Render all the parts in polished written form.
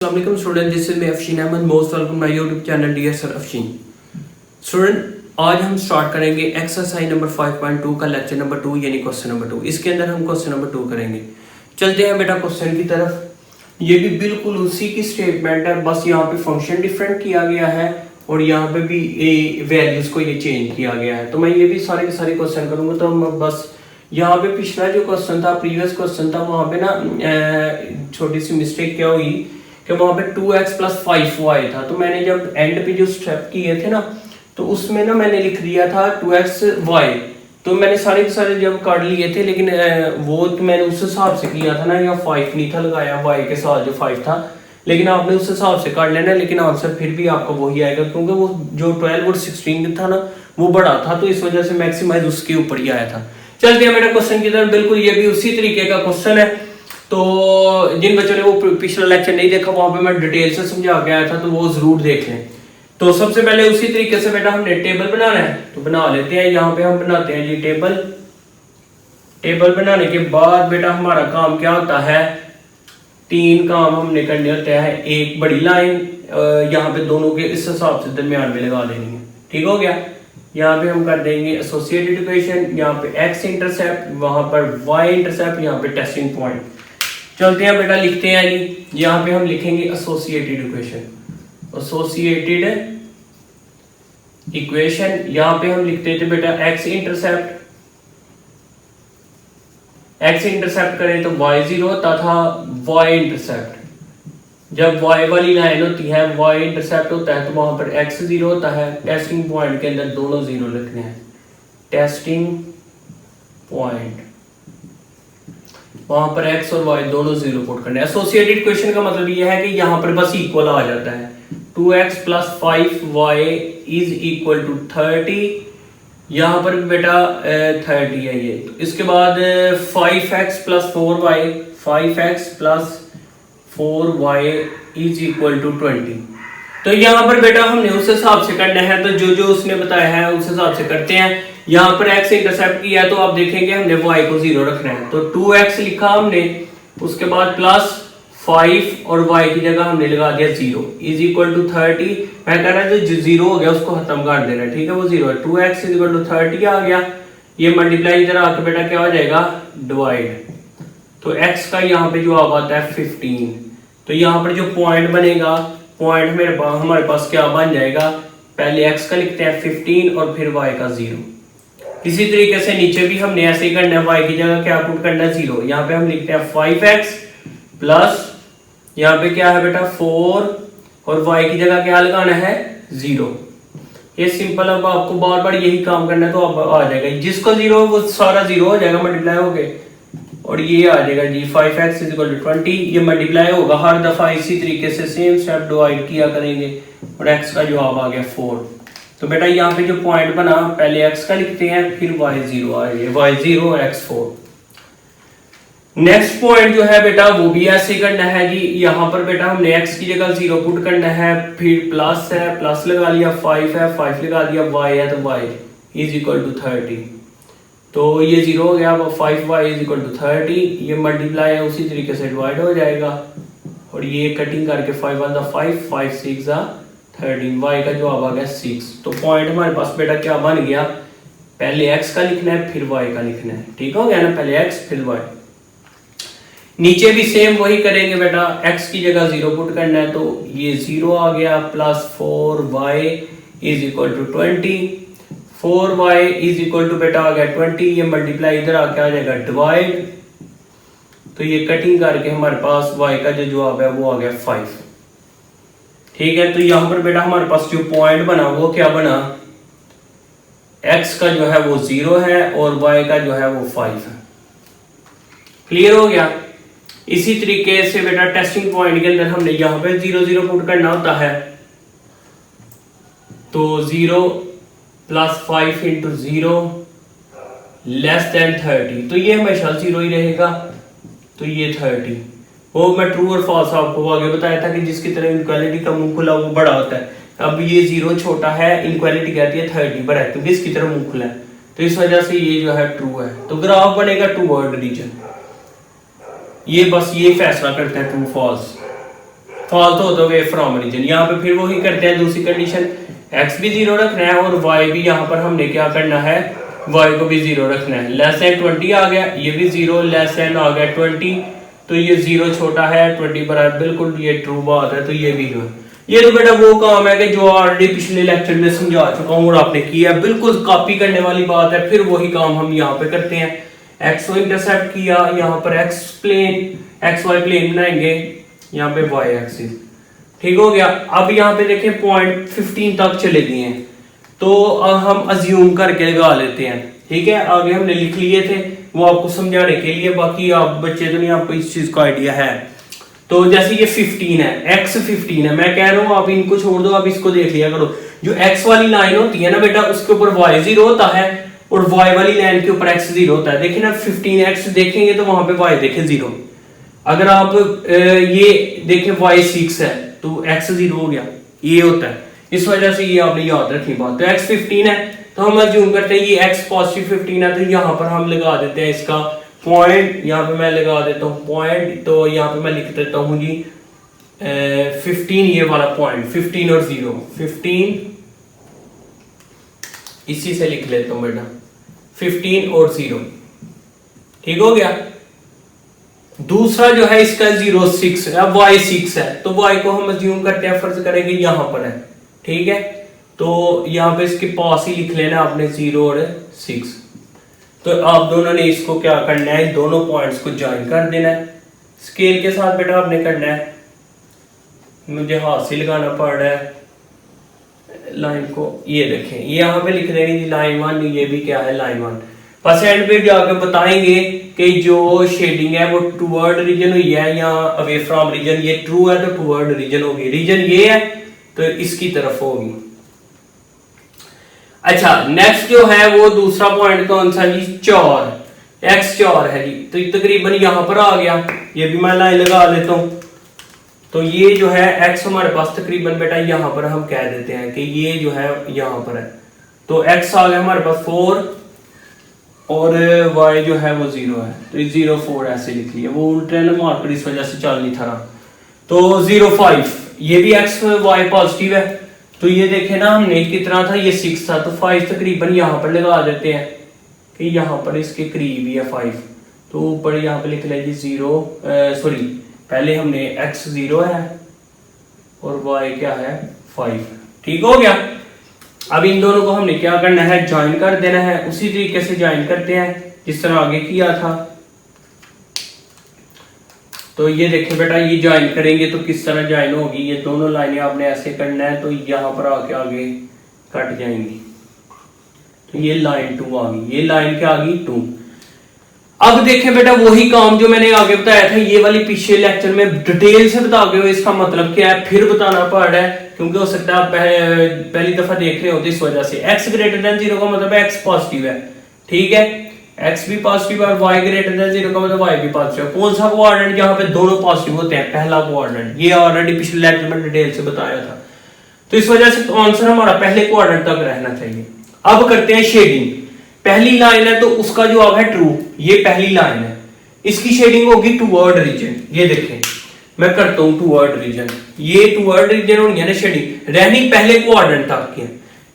Assalamualaikum student, this is me Afshin Ahmed. Most welcome my YouTube channel Dear Sir Afshin. Student, आज हम start करेंगे exercise number 5.2 का lecture number 2 यानी question number 2. इसके अंदर हम क्वेश्चन नंबर 2 करेंगे. चलते हैं बेटा क्वेश्चन की तरफ. ये भी बिल्कुल उसी की स्टेटमेंट है, बस यहाँ पे फंक्शन डिफरेंट किया गया है और यहाँ पे भी वैल्यूज को ये चेंज किया गया है. तो मैं ये भी सारे के सारे क्वेश्चन करूंगा. तो हम बस यहाँ पे पिछला जो क्वेश्चन था, प्रीवियस क्वेश्चन था, वहाँ पे ना छोटी सी मिस्टेक क्या हुई कि वहाँ पे 2x + 5y था. तो मैंने जब एंड पे जो स्टेप किए थे ना, तो उसमें ना मैंने लिख दिया था 2xy. तो मैंने सारे के सारे जब काट लिए थे, लेकिन वो तो मैंने उस हिसाब से किया था ना, या 5 नहीं था लगाया y के साथ जो 5 था, लेकिन आपने उस हिसाब से काट लेना. लेकिन आंसर फिर भी आपका वही आएगा, क्योंकि वो जो 12 और 16 था ना, वो बड़ा था, तो इस वजह से मैक्सिमाइज उसके ऊपर ही आया था. चलते हैं मेरा क्वेश्चन की तरफ. बिल्कुल ये भी उसी तरीके का क्वेश्चन है. तो जिन बच्चों ने वो पिछला लेक्चर नहीं देखा, वहां पे मैं डिटेल से समझा के आया था, तो वो जरूर देख लें. तो सबसे पहले उसी तरीके से बेटा हमने टेबल बनाना है, तो बना लेते हैं. यहाँ पे हम बनाते हैं जी टेबल. टेबल बनाने के बाद बेटा हमारा काम क्या होता है, 3 काम हमने करने होते हैं. एक बड़ी लाइन यहाँ पे दोनों के इस हिसाब से दरमियान में लगा देनी है. ठीक हो गया. यहाँ पे हम कर देंगे एसोसिएटेड इक्वेशन. यहाँ पे एक्स इंटरसेप्ट, वहां पर वाई इंटरसेप्ट, यहाँ पे टेस्टिंग पॉइंट. चलते हैं बेटा, लिखते हैं जी. यहाँ पे हम लिखेंगे एसोसिएटेड इक्वेशन. एसोसिएटेड इक्वेशन यहाँ पे हम लिखते थे बेटा एक्स इंटरसेप्ट. एक्स इंटरसेप्ट करें तो y0 होता था. y इंटरसेप्ट जब y वाली लाइन होती है, y इंटरसेप्ट होता है, तो वहां पर x0 होता है. टेस्टिंग पॉइंट के अंदर दोनों जीरो लिखने हैं. टेस्टिंग पॉइंट वहां पर x और y दोनों जीरो पुट करने हैं. एसोसिएटेड इक्वेशन का मतलब ये है कि यहाँ पर बस इक्वल आ जाता है. 2x + 5y = 30. यहाँ पर बेटा 30 है ये. इसके बाद 5x + 4y, 5x + 4y = 20. तो यहाँ पर बेटा हमने उस हिसाब से करना है, तो जो जो उसने बताया है उस हिसाब से करते हैं. यहाँ पर x इंटरसेप्ट किया, तो आप देखेंगे हमने y को 0 रखना है. तो 2x लिखा हमने, उसके बाद प्लस 5 और y की जगह हमने लगा दिया 0 = 30. मैं कह रहा है जो 0 हो गया उसको खत्म कर देना. ठीक है, वो 0 है. 2x = 30 आ गया. ये मल्टीप्लाई इधर आके बेटा क्या हो जाएगा, डिवाइड. तो x का यहाँ पे जवाब आता है 15. तो यहाँ पर जो पॉइंट बनेगा, पॉइंट हमारे पास क्या बन जाएगा, पहले x का लिखते हैं 15 और फिर y का 0. इसी तरीके से नीचे भी हमने ऐसे ही करना है. y की जगह क्या पुट करना है, 0. यहाँ पे हम लिखते हैं 5x प्लस यहाँ पे क्या है बेटा 4 और y की जगह क्या लगाना है, 0. ये सिंपल. अब आपको बार बार यही काम करना है, तो अब आ जाएगा. जिसको 0 वो सारा 0 हो जाएगा मल्टीप्लाई होके, और ये आ जाएगा जी 5x = 20. ये मल्टीप्लाई होगा हर दफा इसी तरीके से सेम स्टेप डिवाइड किया करेंगे, और x का जवाब आ गया 4. तो बेटा यहाँ पे जो पॉइंट बना, पहले x का लिखते हैं, फिर y0 आ गया, y0 और x4. नेक्स्ट पॉइंट जो है बेटा वो भी ऐसे ही करना है जी. यहाँ पर बेटा हमने x की जगह 0 पुट करना है, फिर प्लस है, प्लस लगा लिया, 5 है, 5 लगा दिया, y है तो y = 30. तो ये 0 हो गया. 5y = 30. ये मल्टीप्लाई है, उसी तरीके से डिवाइड हो जाएगा, और ये कटिंग करके 5 1 5, 5 6 13. y का जवाब आ गया 6. तो पॉइंट हमारे पास बेटा क्या बन गया, पहले x का लिखना है, फिर y का लिखना है. ठीक हो गया ना, पहले x फिर y. नीचे भी सेम वही करेंगे बेटा. x की जगह 0 पुट करना है, तो ये 0 आ गया, प्लस 4y = 20. 4y = बेटा आ गया 20. ये मल्टीप्लाई इधर आके आ जाएगा डिवाइड. तो ये कटिंग करके हमारे पास y का जो जवाब है वो आ गया 5. ठीक है. तो यहां पर बेटा हमारे पास जो पॉइंट बना वो क्या बना, x का जो है वो 0 है और y का जो है वो 5 है. क्लियर हो गया. इसी तरीके से बेटा टेस्टिंग पॉइंट के अंदर हमने यहाँ पे 0 0 पुट करना होता है. तो 0 + 5 × 0 < 30. तो ये हमेशा 0 ही रहेगा. तो ये 30. वो मैं ट्रू और फॉल्स आपको आगे बताया था कि जिसकी तरह इनक्वालिटी का मुंह खुला वो बड़ा होता है. अब ये 0 छोटा है, इनक्वालिटी कहती है 30 बड़ा है, क्योंकि इसकी तरह मुंह खुला है, तो इस वजह से ये जो है ट्रू है. तो ग्राफ बनेगा टूवर्ड रीजन. ये बस ये फैसला करता है ट्रू फॉल्स. फाल्ट हो तो वे फ्रॉम रीजन। यहाँ पे फिर वही करते हैं दूसरी कंडीशन, x भी 0 रखना है और y भी यहाँ पर हमने क्या करना है, y को भी 0 रखना है। लेस देन 20 आ गया, ये भी 0, लेस देन आ गया 20, तो ये 0 छोटा है 20 बराबर, बिल्कुल ये ट्रू बात है, तो ये भी जो है ये तो बेटा वो काम है कि जो ऑलरेडी पिछले लेक्चर में समझा चुका हूँ और आपने किया, बिल्कुल कॉपी करने वाली बात है। फिर वही काम हम यहाँ पे करते हैं, एक्स को इंटरसेप्ट किया, यहाँ पर X plane X Y plane बनाएंगे, यहाँ पे वाई एक्सिस, ठीक हो गया। अब यहाँ पे देखें पॉइंट 15 तक चले गए हैं, तो हम अज्यूम करके लगा लेते हैं, ठीक है। आगे हमने लिख लिए थे वो आपको समझाने के लिए, बाकी आप बच्चे तो नहीं, आपको इस चीज का आइडिया है। तो जैसे ये 15 है, x 15 है, मैं कह रहा हूँ आप इनको छोड़ दो, आप इसको देख लिया करो। जो x वाली लाइन होती है ना बेटा, उसके ऊपर y 0 होता है और y वाली लाइन के ऊपर x 0 होता है। देखिए ना 15x देखेंगे तो वहां पे y देखें 0, अगर आप ये देखें y 6 है तो x 0 हो गया, ये होता है। इस वजह से ये आपने याद रखनी बात। तो x 15 है तो हम अज्यूम करते हैं ये x पॉजिटिव 15 है, तो यहाँ पर हम लगा देते हैं इसका पॉइंट, यहाँ पे मैं लगा देता हूँ पॉइंट, तो यहाँ पे मैं लिख देता हूँ जी 15, ये वाला पॉइंट 15 और 0, 15 इसी से लिख लेता हूँ बेटा, 15 और 0, ठीक हो गया। दूसरा जो है इसका 0 6 है, y 6 है, तो y को हम अज्यूम करते हैं, फर्ज करेंगे यहाँ पर है, ठीक है। तो यहाँ पे इसके पास ही लिख लेना आपने 0 और 6। तो आप दोनों ने इसको क्या करना है, दोनों पॉइंट्स को ज्वाइन कर देना है स्केल के साथ बेटा, आपने करना है। मुझे हाथ से लगाना पड़ रहा है लाइन को, ये देखें ये यहाँ पे लिख देंगे लाइन 1, ये भी क्या है लाइन 1। बस एंड पे जाकर बताएंगे कि जो शेडिंग है वो टूवर्ड रीजन हुई है या अवे फ्रॉम रीजन, ये ट्रू है तो टूवर्ड रीजन होगी, रीजन ये है तो इसकी तरफ होगी। अच्छा नेक्स्ट जो है वो दूसरा पॉइंट कौन सा जी, 4, x 4 है जी, तो तकरीबन यहां पर आ गया, ये भी मैं लाइन लगा लेता हूं। तो ये जो है x हमारे पास तकरीबन बेटा यहां पर हम कह देते हैं कि ये जो है यहां पर है, तो x आ गया हमारे पास 4 और y जो है वो 0 है, तो 0 4 ऐसे लिख लिया, वो उल्टे ना मार्कर इस वजह से चल नहीं था। तो 0 5, ये भी x y पॉजिटिव है, तो ये देखे ना हमने कितना था, ये 6 था, तो 5 तकरीबन यहाँ पर लगा देते हैं कि यहाँ पर इसके करीब ही है 5, तो ऊपर यहाँ पे लिख लेंगे 0, सॉरी पहले हमने x 0 है और y क्या है 5, ठीक हो गया। अब इन दोनों को हमने क्या करना है, ज्वाइन कर देना है, उसी तरीके से ज्वाइन करते हैं जिस तरह आगे किया था। तो ये देखिए बेटा ये ज्वाइन करेंगे तो किस तरह ज्वाइन होगी, ये दोनों लाइनें आपने ऐसे करना है, तो यहाँ पर आके आगे कट जाएंगी, तो ये लाइन 2 आ गई, ये लाइन क्या आ गई 2। अब देखें बेटा वही काम जो मैंने आगे बताया था, ये वाली पिछले लेक्चर में डिटेल से बता गए, इसका मतलब क्या है फिर बताना पड़ रहा है, क्योंकि हो सकता है आप पहली दफा देख रहे होते इस वजह से। x ग्रेटर देन 0 का मतलब x पॉजिटिव है, ठीक है, x भी पॉजिटिव और y ग्रेटर देन 0 का मतलब y भी पॉजिटिव है। कौन सा कोऑर्डिनेट जहां पे दोनों पॉजिटिव होते हैं, पहला कोऑर्डिनेट, ये ऑलरेडी पिछले लेक्चर में डिटेल से बताया था, तो इस वजह से आंसर हमारा पहले कोऑर्डिनेट तक रहना चाहिए। अब करते हैं शेडिंग, पहली लाइन है तो उसका जवाब है ट्रू, ये पहली लाइन है, इसकी शेडिंग होगी टूवर्ड रीजन, ये देखें मैं करता हूं टूवर्ड रीजन, ये टूवर्ड रीजन होनी है ना शेडिंग, रहनी पहले कोऑर्डिनेट तक की,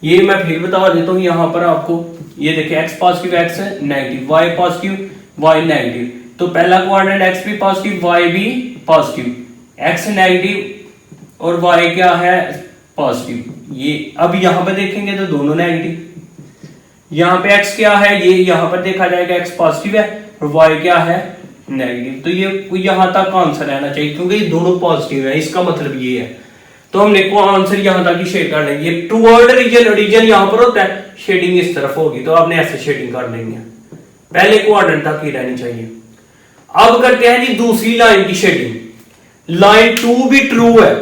ये मैं फिर बता देता हूं यहां पर आपको, ये देखिए x positive x negative, y positive y negative, तो पहला कोऑर्डिनेट x भी पॉजिटिव y भी पॉजिटिव, x नेगेटिव और y क्या है पॉजिटिव। ये अब यहां पर देखेंगे तो दोनों नेगेटिव, यहां पे x क्या है, ये यहां पर देखा जाएगा x पॉजिटिव है और y क्या है नेगेटिव, तो ये यहां तक आंसर रहना चाहिए क्योंकि ये दोनों पॉजिटिव है, इसका मतलब ये है। तो हमने को आंसर यहां तक ही शेड कर लेंगे, टूवर्ड रीजन रीजन यहां पर होता है, शेडिंग इस तरफ होगी, तो आपने ऐसे शेडिंग कर लेंगे, पहले कोऑर्डिनेट तक ही रहनी चाहिए। अब करते हैं जी दूसरी लाइन की शेडिंग, लाइन 2 भी ट्रू है,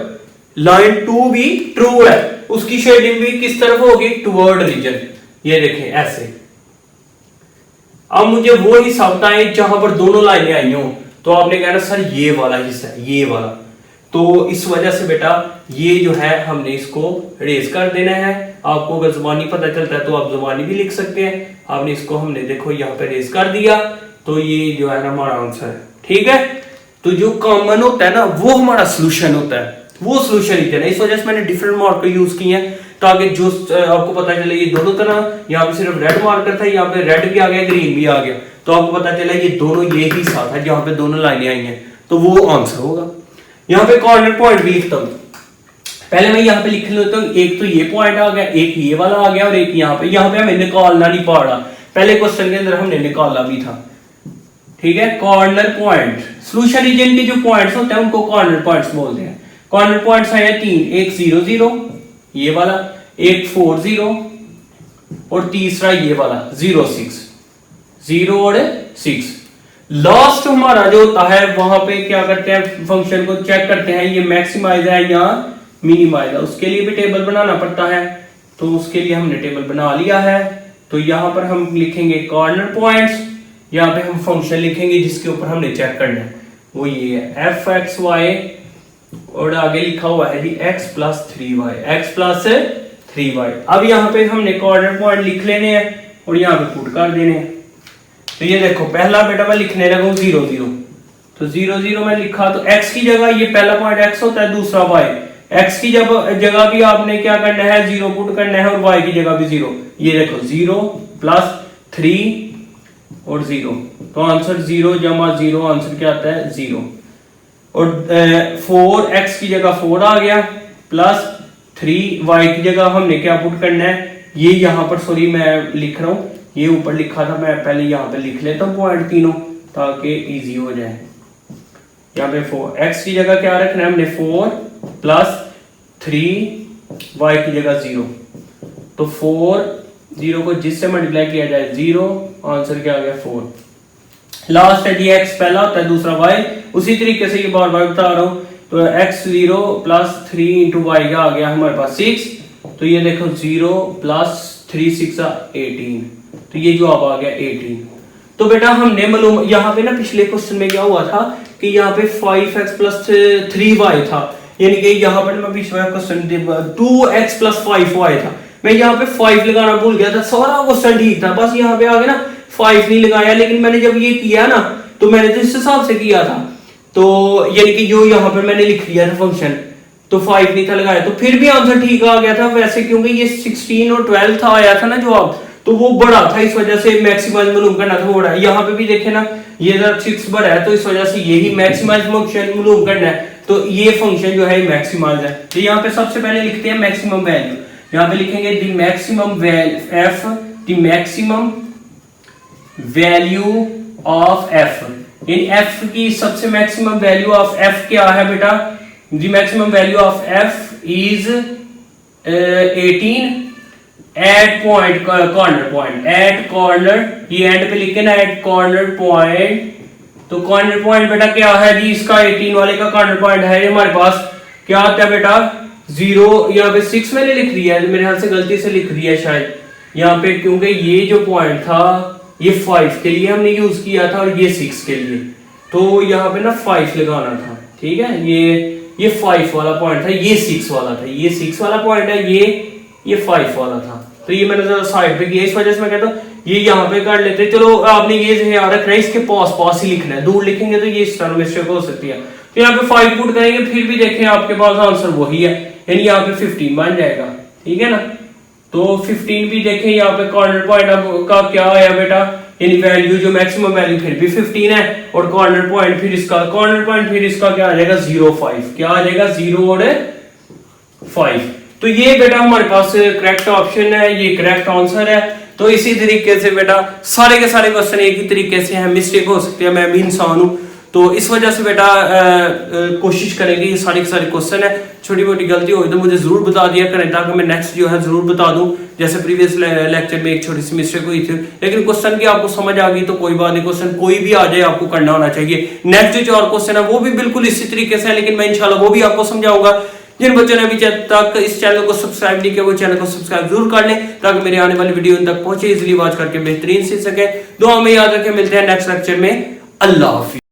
लाइन 2 भी ट्रू है, उसकी शेडिंग भी किस तरफ होगी, टूवर्ड रीजन, ये देखें ऐसे। अब मुझे वो हिस्सा बताएं जहां पर दोनों लाइनें आई हो, तो आपने कहना सर ये वाला हिस्सा है, ये वाला, तो इस वजह से बेटा ये जो है हमने इसको रेज कर देना है। आपको अगर जुबानी पता चलता है तो आप जुबानी भी लिख सकते हैं, आपने इसको हमने देखो यहाँ पे रेज कर दिया, तो ये जो है ना हमारा आंसर है, ठीक है। तो जो कॉमन होता है ना वो हमारा सोल्यूशन होता है, वो सोल्यूशन लिखते हैं। इस वजह से मैंने डिफरेंट मार्कर यूज किए हैं ताकि जो आपको पता चले ये दोनों तरह, यहाँ पे सिर्फ रेड मार्कर था, यहाँ पे रेड भी आ गया, ग्रीन भी आ गया, तो आपको पता चला ये दोनों ये ही साथ है, जहां पे दोनों लाइनें आई हैं, तो वो आंसर होगा। यहाँ पे कॉर्नर पॉइंट भी लिखता हूं, पहले मैं यहाँ पे लिख लेता हूँ, एक तो ये पॉइंट आ गया, एक ये वाला आ गया और एक यहाँ पे हमें निकालना नहीं पड़ा, पहले क्वेश्चन के अंदर हमने निकाला भी था, ठीक है। कॉर्नर पॉइंट सोल्यूशन रीजन के जो पॉइंट्स होते हैं उनको कॉर्नर पॉइंट्स बोलते हैं। कॉर्नर पॉइंट्स हैं 3, एक 0 0 ये वाला, एक 4 0 और तीसरा ये वाला 0 6 0 और 6। लास्ट हमारा जो होता है वहां पे क्या करते हैं, फंक्शन को चेक करते हैं ये मैक्सिमाइज है या मिनिमाइज है, उसके लिए भी टेबल बनाना पड़ता है, तो उसके लिए हमने टेबल बना लिया है। तो यहां पर हम लिखेंगे कॉर्नर पॉइंट्स, यहाँ पे हम फंक्शन लिखेंगे जिसके ऊपर हमने चेक करना है, वो ये है एफ एक्स वाई और आगे लिखा हुआ है जी x plus 3y, x plus 3y। अब यहाँ पे हमने कॉर्नर पॉइंट लिख लेने हैं और यहाँ पे पुट कर देने हैं। तो ये देखो पहला बेटा मैं लिखने लगा 0 0, तो 0 0 मैं लिखा, तो x की जगह ये पहला पॉइंट x होता है, दूसरा y, x की जगह भी आपने क्या करना है 0 पुट करना है और y की जगह भी 0। ये देखो 0 प्लस 3 और 0, तो आंसर 0 जमा 0, आंसर क्या आता है 0। और 4 x की जगह 4 आ गया प्लस 3 y की जगह हमने क्या पुट करना है, ये यहाँ पर सॉरी मैं लिख रहा हूं, ये ऊपर लिखा था, मैं पहले यहाँ पे लिख लेता हूँ पॉइंट तीनों ताकि इजी हो जाए। यहाँ पे 4 x की जगह क्या रखना है हमने 4 प्लस 3 y की जगह 0, तो 4 0 को जिससे मल्टीप्लाई किया जाए 0, आंसर क्या आ गया 4। लास्ट है जी x पहला होता है, दूसरा y, उसी तरीके से ये बार बार बता रहा हूं, तो x 0 प्लस 3 इंटू वाई का आ गया हमारे पास 6, तो ये देखो 0 प्लस 3 6 18, तो ये जवाब आ गया 18। तो बेटा हमने मालूम यहाँ पे ना पिछले क्वेश्चन में क्या हुआ था कि यहाँ पे 5x प्लस 3y था, यानी कि यहाँ पर मैं पिछले क्वेश्चन 2x प्लस 5y था, मैं यहाँ पे 5 लगाना भूल गया था, सारा क्वेश्चन ठीक था, बस यहाँ पे आ गया ना 5 नहीं लगाया, लेकिन मैंने जब ये किया ना तो मैंने तो इस हिसाब से किया था, तो यानी कि जो यहाँ पर मैंने लिख दिया था फंक्शन, तो 5 नहीं था लगाया, तो फिर भी आंसर ठीक आ गया था वैसे, क्योंकि ये 16 और 12 था आया था ना जवाब, तो वो बड़ा था, इस वजह से मैक्सिमाइज मालूम करना था बड़ा। यहाँ पे भी देखे ना ये 6 बड़ा है, तो इस वजह से यही मैक्सिमाइज फंक्शन मालूम करना है, तो ये फंक्शन जो है मैक्सिमाइज है। तो यहाँ पे सबसे पहले लिखते हैं मैक्सिमम वैल्यू, यहाँ पे लिखेंगे the maximum F, the maximum value of F, इन एफ की सबसे मैक्सिमम वैल्यू ऑफ एफ क्या है बेटा, the maximum value of F is 18 at point, corner point, at corner, ये एंड पे लिखे ना एट कॉर्नर पॉइंट, तो कॉर्नर पॉइंट बेटा क्या है जी, इसका 18 वाले का कॉर्नर पॉइंट है हमारे पास, क्या आता है बेटा 0, यहाँ पे 6 मैंने लिख दिया है, मेरे ख्याल से गलती से लिख दिया शायद यहाँ पे, क्योंकि ये जो पॉइंट था ये 5 के लिए हमने यूज किया था और ये 6 के लिए, तो यहाँ पे ना 5 लगाना था, ठीक है। ये 5 वाला पॉइंट था, ये 6 वाला था, ये 6 वाला पॉइंट है, ये 5 वाला था, तो ये मैंने जरा साइड पे किया, इस वजह से मैं कहता हूँ ये यहाँ पे कर लेते। चलो आपने ये याद रखना है, इसके पास ही लिखना है, दूर लिखेंगे तो ये इस तरह मिस्टेक हो सकती है। तो यहाँ पे 5 पुट करेंगे, फिर भी देखें आपके पास आंसर वही है, यानी यहाँ पे 15 बन जाएगा, ठीक है ना। तो 15 भी देखें यहाँ पे कॉर्नर पॉइंट का क्या आया बेटा, यानी वैल्यू जो मैक्सिमम वैल्यू फिर भी 15 है, और कॉर्नर पॉइंट फिर इसका क्या आ जाएगा 0 5, क्या आ जाएगा 0 और 5। तो ये बेटा हमारे पास करेक्ट ऑप्शन है, ये करेक्ट आंसर है। तो इसी तरीके से बेटा सारे के सारे क्वेश्चन एक ही तरीके से हैं, मिस्टेक हो सकती है, मैं भी इंसान हूं, तो इस वजह से बेटा कोशिश करेंगे ये सारे के सारे क्वेश्चन है, छोटी मोटी गलती हो तो मुझे जरूर बता दिया करें, ताकि मैं नेक्स्ट जो है जरूर बता दूं। जैसे प्रीवियस लेक्चर में एक छोटी सी मिस्टेक हुई थी, लेकिन क्वेश्चन की आपको समझ आ गई तो कोई बात नहीं, क्वेश्चन कोई भी आ जाए आपको करना होना चाहिए। नेक्स्ट जो और क्वेश्चन है वो भी बिल्कुल इसी तरीके से है, लेकिन मैं इंशाल्लाह वो भी आपको समझाऊंगा। जिन बच्चों ने अभी तक इस चैनल को सब्सक्राइब नहीं किया वो चैनल को सब्सक्राइब जरूर कर लें, ताकि मेरे आने वाली वीडियो उन तक पहुंचे, इजीली वॉच करके बेहतरीन सीख सके। दुआ में याद रखें, मिलते हैं नेक्स्ट लेक्चर में। अल्लाह हाफिज़।